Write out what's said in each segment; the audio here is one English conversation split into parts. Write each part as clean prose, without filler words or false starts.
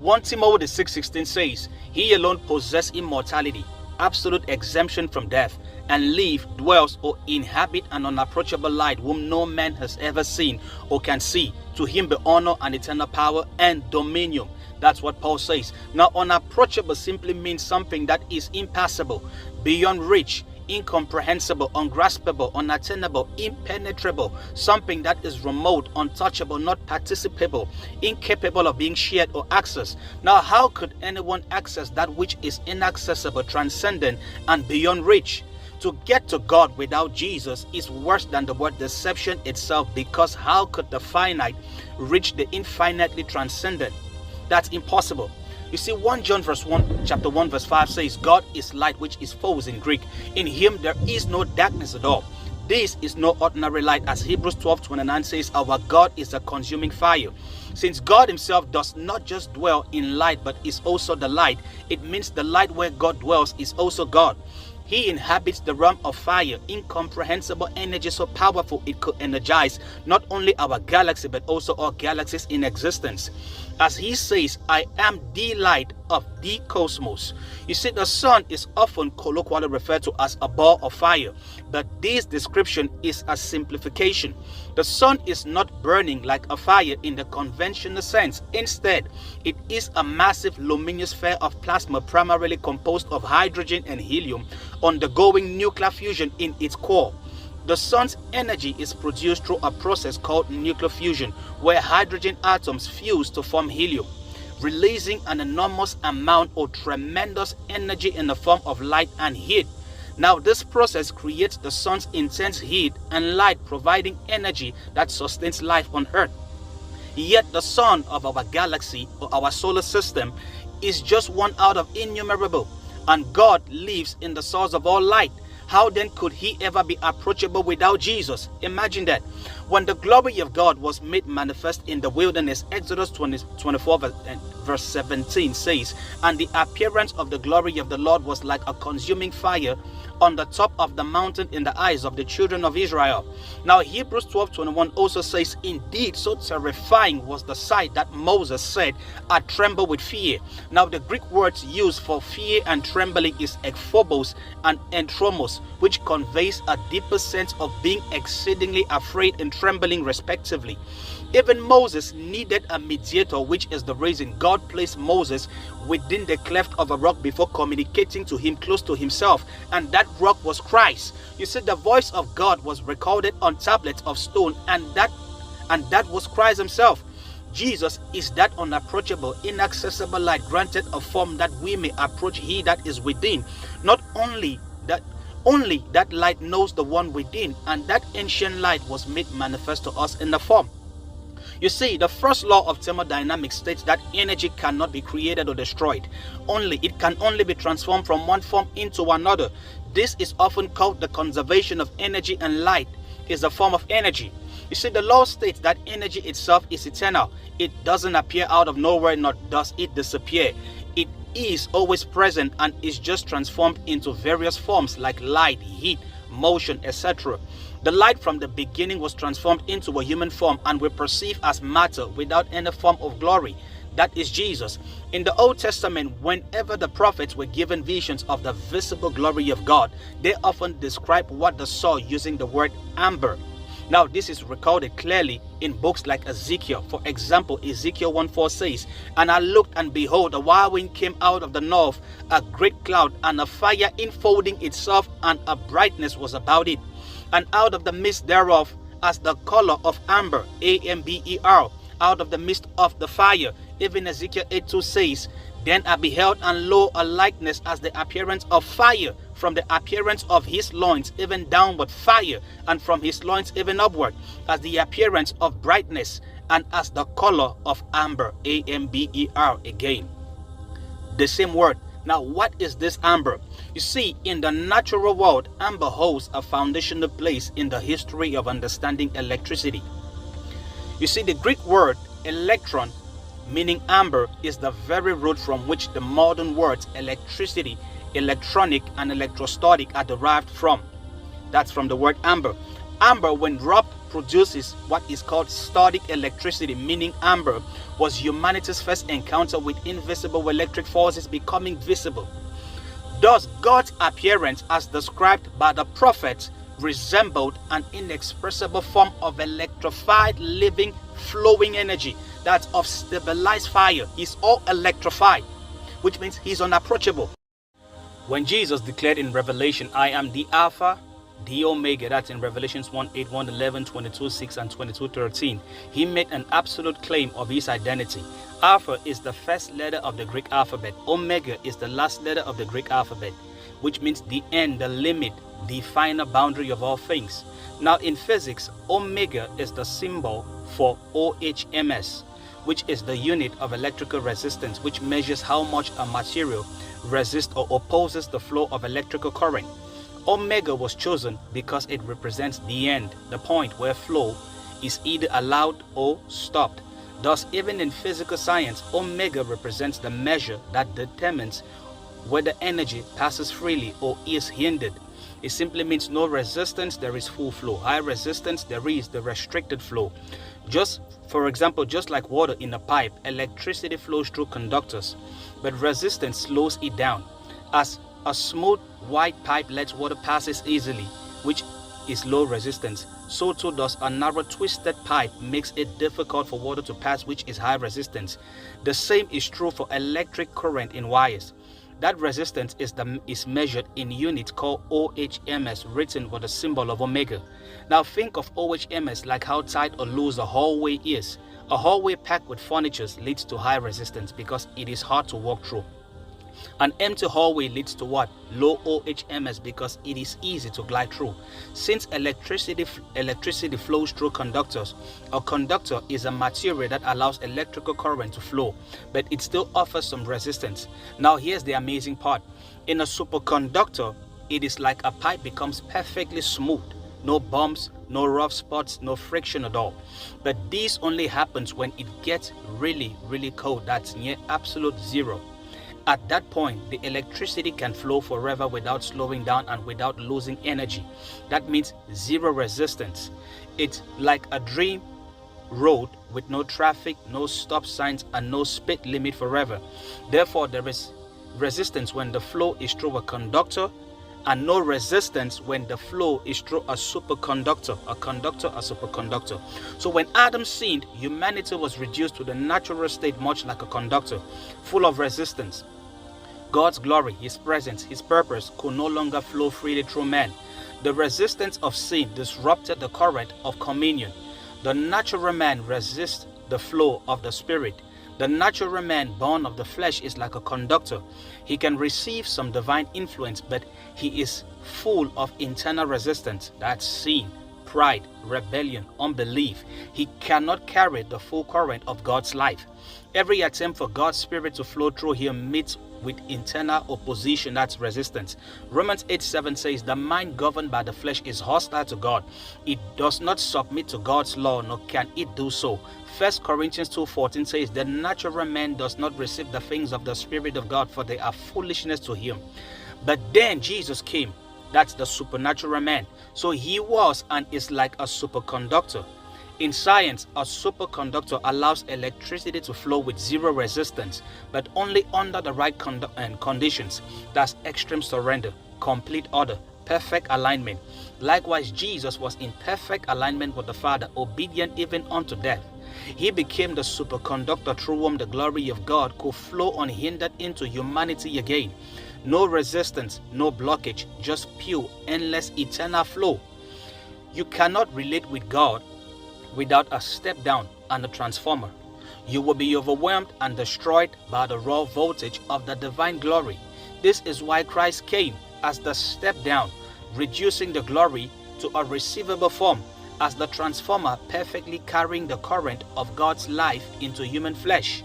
1 Timothy 6:16 says, "He alone possesses immortality, absolute exemption from death, and live, dwells, or inhabit an unapproachable light whom no man has ever seen or can see. To him be honor and eternal power and dominion." That's what Paul says. Now, unapproachable simply means something that is impassable, beyond reach, incomprehensible, ungraspable, unattainable, impenetrable, something that is remote, untouchable, not participable, incapable of being shared or accessed. Now, how could anyone access that which is inaccessible, transcendent, and beyond reach? To get to God without Jesus is worse than the word deception itself, because how could the finite reach the infinitely transcendent? That's impossible. You see, 1 John chapter 1 verse 5 says, "God is light," which is phos in Greek. "In him there is no darkness at all." This is no ordinary light, as Hebrews 12:29 says, "Our God is a consuming fire." Since God himself does not just dwell in light but is also the light, it means the light where God dwells is also God. He inhabits the realm of fire, incomprehensible energy so powerful it could energize not only our galaxy but also all galaxies in existence. As he says, "I am the light of the cosmos." You see, the sun is often colloquially referred to as a ball of fire, but this description is a simplification. The sun is not burning like a fire in the conventional sense. Instead, it is a massive luminous sphere of plasma primarily composed of hydrogen and helium, undergoing nuclear fusion in its core. The sun's energy is produced through a process called nuclear fusion, where hydrogen atoms fuse to form helium, releasing an enormous amount of tremendous energy in the form of light and heat. Now, this process creates the sun's intense heat and light, providing energy that sustains life on Earth. Yet the sun of our galaxy, or our solar system, is just one out of innumerable, and God lives in the source of all light. How then could he ever be approachable without Jesus? Imagine that. When the glory of God was made manifest in the wilderness, Exodus 24 verse 17 says, "And the appearance of the glory of the Lord was like a consuming fire on the top of the mountain in the eyes of the children of Israel." Now, Hebrews 12:21 also says, "Indeed, so terrifying was the sight that Moses said, I tremble with fear." Now, the Greek words used for fear and trembling is ekphobos and entromos, which conveys a deeper sense of being exceedingly afraid and trembling respectively. Even Moses needed a mediator, which is the reason God placed Moses within the cleft of a rock before communicating to him close to himself, and that rock was Christ. You see, the voice of God was recorded on tablets of stone, and that was Christ himself. Jesus is that unapproachable, inaccessible light, granted a form that we may approach he that is within. Not only that light knows the one within, and that ancient light was made manifest to us in the form. You see, the first law of thermodynamics states that energy cannot be created or destroyed. It can only be transformed from one form into another. This is often called the conservation of energy, and light is a form of energy. You see, the law states that energy itself is eternal. It doesn't appear out of nowhere, nor does it disappear. It is always present and is just transformed into various forms like light, heat, motion, etc. The light from the beginning was transformed into a human form and we perceive as matter without any form of glory. That is Jesus. In the Old Testament, whenever the prophets were given visions of the visible glory of God, they often describe what they saw using the word amber. Now, this is recorded clearly in books like Ezekiel. For example, Ezekiel 1:4 says, "And I looked, and behold, a whirlwind came out of the north, a great cloud, and a fire enfolding itself, and a brightness was about it. And out of the midst thereof, as the color of amber," A-M-B-E-R, out of the midst of the fire. Even Ezekiel 8:2 says, "Then I beheld, and lo, a likeness as the appearance of fire, from the appearance of his loins even downward fire, and from his loins even upward, as the appearance of brightness, and as the color of amber," A-M-B-E-R again. The same word. Now, what is this amber? You see, in the natural world, amber holds a foundational place in the history of understanding electricity. You see, the Greek word electron, meaning amber, is the very root from which the modern words electricity, electronic, and electrostatic are derived from. That's from the word amber. Amber, when rubbed produces what is called static electricity, meaning amber was humanity's first encounter with invisible electric forces becoming visible. Thus, God's appearance, as described by the prophets, resembled an inexpressible form of electrified, living, flowing energy that's of stabilized fire. He's all electrified, which means he's unapproachable. When Jesus declared in Revelation, I am the Alpha, the Omega, that's in Revelations 1:8, 1:11, 22:6, and 22:13, he made an absolute claim of his identity. Alpha is the first letter of the Greek alphabet. Omega is the last letter of the Greek alphabet, which means the end, the limit, the final boundary of all things. Now in physics, omega is the symbol for OHMS, which is the unit of electrical resistance, which measures how much a material resists or opposes the flow of electrical current. Omega was chosen because it represents the end, the point where flow is either allowed or stopped. Thus, even in physical science, omega represents the measure that determines whether energy passes freely or is hindered. It simply means no resistance, there is full flow. High resistance, there is the restricted flow. Just for example, just like water in a pipe, electricity flows through conductors, but resistance slows it down. As a smooth white pipe lets water passes easily, which is low resistance, so too does a narrow twisted pipe makes it difficult for water to pass, which is high resistance. The same is true for electric current in wires. That resistance is measured in units called OHMS, written with the symbol of omega. Now think of OHMS like how tight or loose a hallway is. A hallway packed with furniture leads to high resistance because it is hard to walk through. An empty hallway leads to what? Low OHMS because it is easy to glide through. Since electricity flows through conductors, a conductor is a material that allows electrical current to flow, but it still offers some resistance. Now here's the amazing part. In a superconductor, it is like a pipe becomes perfectly smooth. No bumps, no rough spots, no friction at all. But this only happens when it gets really, really cold. That's near absolute zero. At that point, the electricity can flow forever without slowing down and without losing energy. That means zero resistance. It's like a dream road with no traffic, no stop signs, and no speed limit forever. Therefore, there is resistance when the flow is through a conductor, and no resistance when the flow is through a superconductor, a conductor, a superconductor. So when Adam sinned, humanity was reduced to the natural state, much like a conductor, full of resistance. God's glory, His presence, His purpose could no longer flow freely through man. The resistance of sin disrupted the current of communion. The natural man resists the flow of the Spirit. The natural man born of the flesh is like a conductor. He can receive some divine influence, but he is full of internal resistance. That's sin, pride, rebellion, unbelief. He cannot carry the full current of God's life. Every attempt for God's Spirit to flow through him meets with internal opposition, that's resistance. Romans 8:7 says, the mind governed by the flesh is hostile to God. It does not submit to God's law, nor can it do so. 1 Corinthians 2:14 says, the natural man does not receive the things of the Spirit of God, for they are foolishness to him. But then Jesus came. That's the supernatural man. So he was and is like a superconductor. In science, a superconductor allows electricity to flow with zero resistance, but only under the right conditions. That's extreme surrender, complete order, perfect alignment. Likewise, Jesus was in perfect alignment with the Father, obedient even unto death. He became the superconductor through whom the glory of God could flow unhindered into humanity again. No resistance, no blockage, just pure, endless, eternal flow. You cannot relate with God without a step down and a transformer. You will be overwhelmed and destroyed by the raw voltage of the divine glory. This is why Christ came as the step down, reducing the glory to a receivable form, as the transformer perfectly carrying the current of God's life into human flesh.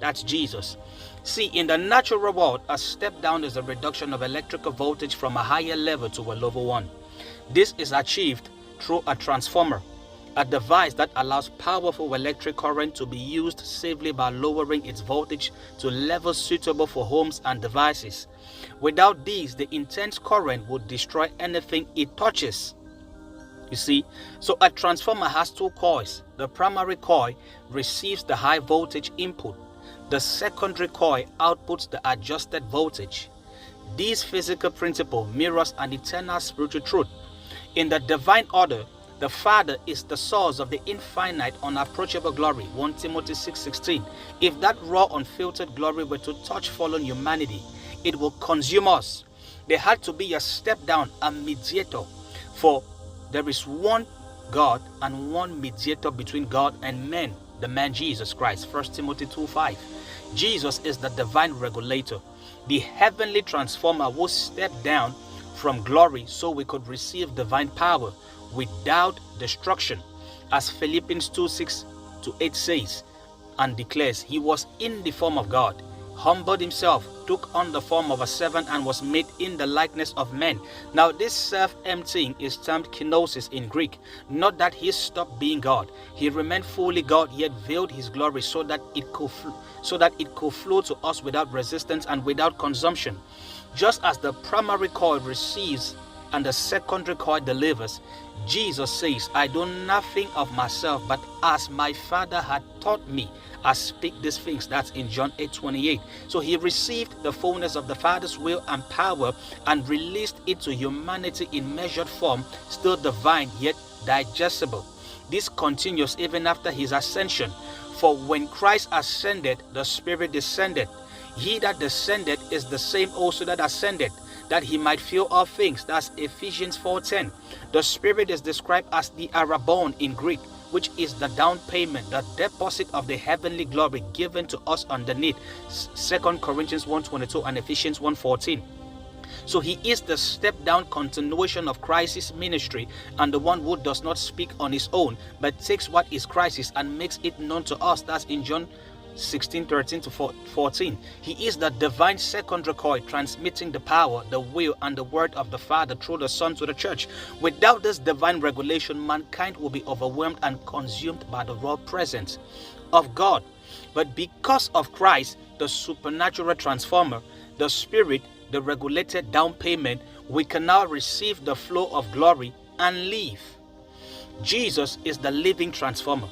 That's Jesus. See, in the natural world, a step down is a reduction of electrical voltage from a higher level to a lower one. This is achieved through a transformer, a device that allows powerful electric current to be used safely by lowering its voltage to levels suitable for homes and devices. Without these, the intense current would destroy anything it touches. You see, so a transformer has two coils. The primary coil receives the high voltage input. The secondary coil outputs the adjusted voltage. This physical principle mirrors an eternal spiritual truth. In the divine order, the Father is the source of the infinite, unapproachable glory. 1 Timothy 6:16. If that raw, unfiltered glory were to touch fallen humanity, it will consume us. There had to be a step down, a mediator, for there is one God and one mediator between God and men, the man Jesus Christ. 1 Timothy 2:5. Jesus is the divine regulator, the heavenly transformer who stepped down from glory so we could receive divine power without destruction. As Philippians 2:6-8 says and declares, he was in the form of God, humbled himself, took on the form of a servant, and was made in the likeness of men. Now this self-emptying is termed kenosis in Greek. Not that he stopped being God. He remained fully God, yet veiled his glory so that it could flow to us without resistance and without consumption. Just as the primary coil receives and the secondary coil delivers, Jesus says, I do nothing of myself, but as my Father had taught me, I speak these things. That's in John 8:28. So he received the fullness of the Father's will and power and released it to humanity in measured form, still divine yet digestible. This continues even after his ascension. For when Christ ascended, the Spirit descended. He that descended is the same also that ascended, that he might fill all things. That's Ephesians 4:10. The Spirit is described as the arabon in Greek, which is the down payment, the deposit of the heavenly glory given to us underneath. 2 Corinthians 1:22 and Ephesians 1:14. So he is the step-down continuation of Christ's ministry and the one who does not speak on his own, but takes what is Christ's and makes it known to us. That's in John 16:13-14. He is the divine secondary coil, transmitting the power, the will, and the word of the Father through the Son to the church. Without this divine regulation, mankind will be overwhelmed and consumed by the raw presence of God. But because of Christ, the supernatural transformer, the Spirit, the regulated down payment, we can now receive the flow of glory and live. Jesus is the living transformer,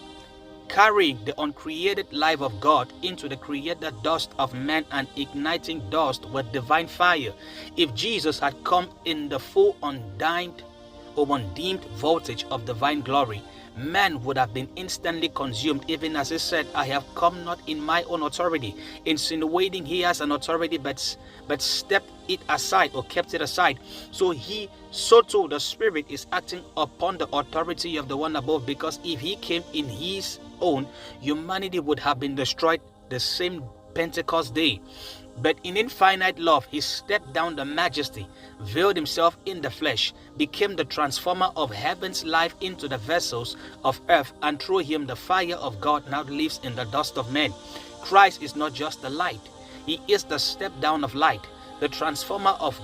carrying the uncreated life of God into the created dust of man and igniting dust with divine fire. If Jesus had come in the full undimmed voltage of divine glory, man would have been instantly consumed, even as he said, I have come not in my own authority, insinuating he has an authority but stepped it aside or kept it aside. So too the Spirit is acting upon the authority of the one above, because if he came in his own, humanity would have been destroyed the same Pentecost day. But in infinite love, he stepped down the majesty, veiled himself in the flesh, became the transformer of heaven's life into the vessels of earth, and through him the fire of God now lives in the dust of men. Christ is not just the light. He is the step down of light, the transformer of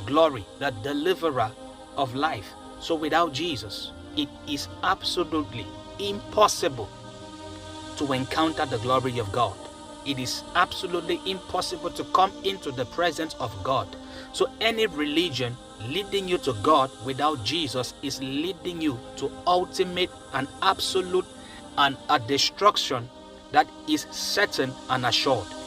glory, the deliverer of life. So without Jesus, it is absolutely impossible to encounter the glory of God. It is absolutely impossible to come into the presence of God. So any religion leading you to God without Jesus is leading you to ultimate and absolute and a destruction that is certain and assured.